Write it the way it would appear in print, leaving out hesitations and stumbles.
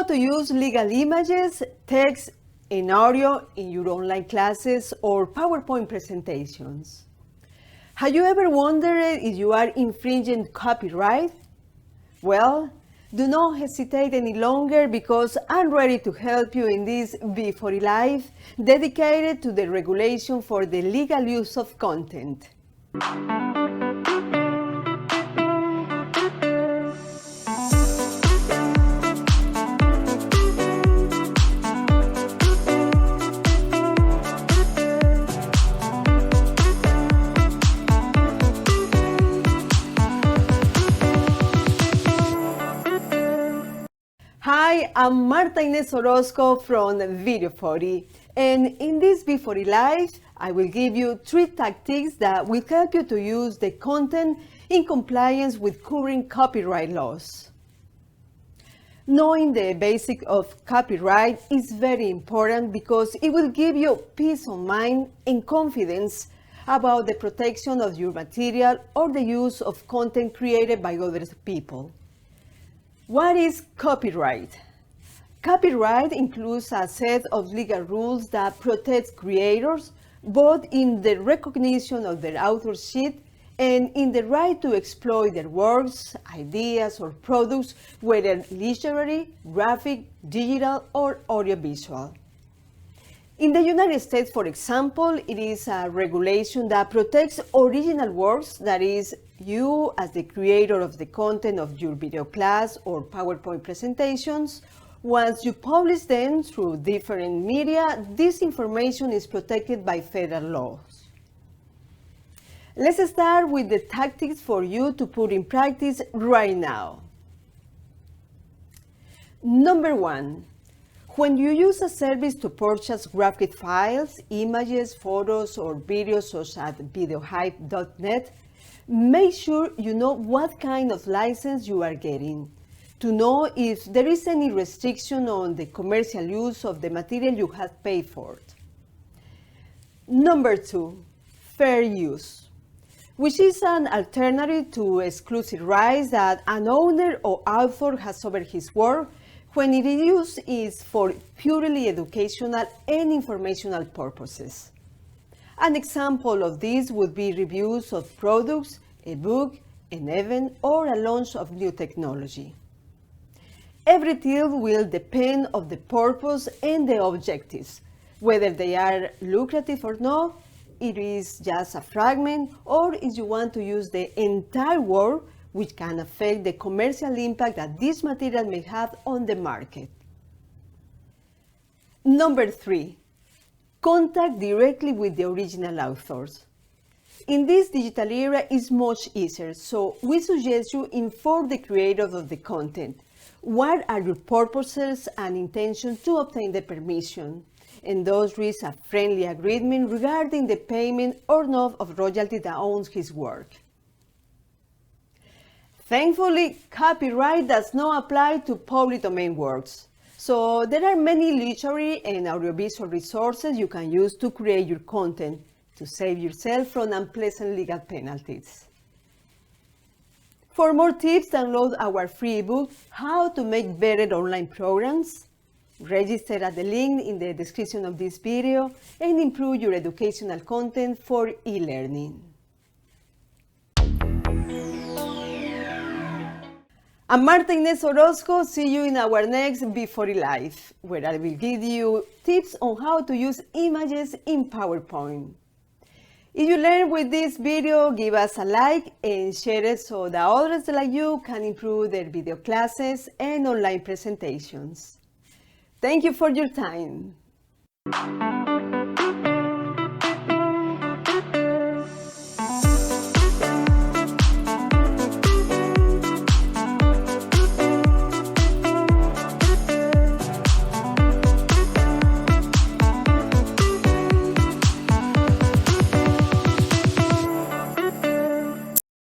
to use legal images, text, and audio in your online classes or PowerPoint presentations. Have you ever wondered if you are infringing copyright? Well, do not hesitate any longer because I'm ready to help you in this V40 Live dedicated to the regulation for the legal use of content. Hi, I'm Marta Inés Orozco from Video40, and in this V40 Live, I will give you 3 tactics that will help you to use the content in compliance with current copyright laws. Knowing the basics of copyright is very important because it will give you peace of mind and confidence about the protection of your material or the use of content created by other people. What is copyright? Copyright includes a set of legal rules that protect creators both in the recognition of their authorship and in the right to exploit their works, ideas, or products, whether literary, graphic, digital, or audiovisual. In the United States, for example, it is a regulation that protects original works, that is, you as the creator of the content of your video class or PowerPoint presentations. Once you publish them through different media, this information is protected by federal laws. Let's start with the tactics for you to put in practice right now. Number 1. When you use a service to purchase graphic files, images, photos, or videos such as videohype.net, make sure you know what kind of license you are getting, to know if there is any restriction on the commercial use of the material you have paid for. Number 2, fair use, which is an alternative to exclusive rights that an owner or author has over his work when its use is for purely educational and informational purposes. An example of this would be reviews of products, a book, an event, or a launch of new technology. Every deal will depend on the purpose and the objectives, whether they are lucrative or not, it is just a fragment, or if you want to use the entire work, which can affect the commercial impact that this material may have on the market. Number 3, contact directly with the original authors. In this digital era, it's much easier, so we suggest you inform the creators of the content. What are your purposes and intentions to obtain the permission? And thus reach a friendly agreement regarding the payment or not of royalty that owns his work. Thankfully, copyright does not apply to public domain works. So there are many literary and audiovisual resources you can use to create your content to save yourself from unpleasant legal penalties. For more tips, download our free ebook, How to Make Better Online Programs. Register at the link in the description of this video and improve your educational content for e-learning. I'm Marta Inés Orozco. See you in our next V40 Live, where I will give you tips on how to use images in PowerPoint. If you learned with this video, give us a like and share it so that others like you can improve their video classes and online presentations. Thank you for your time.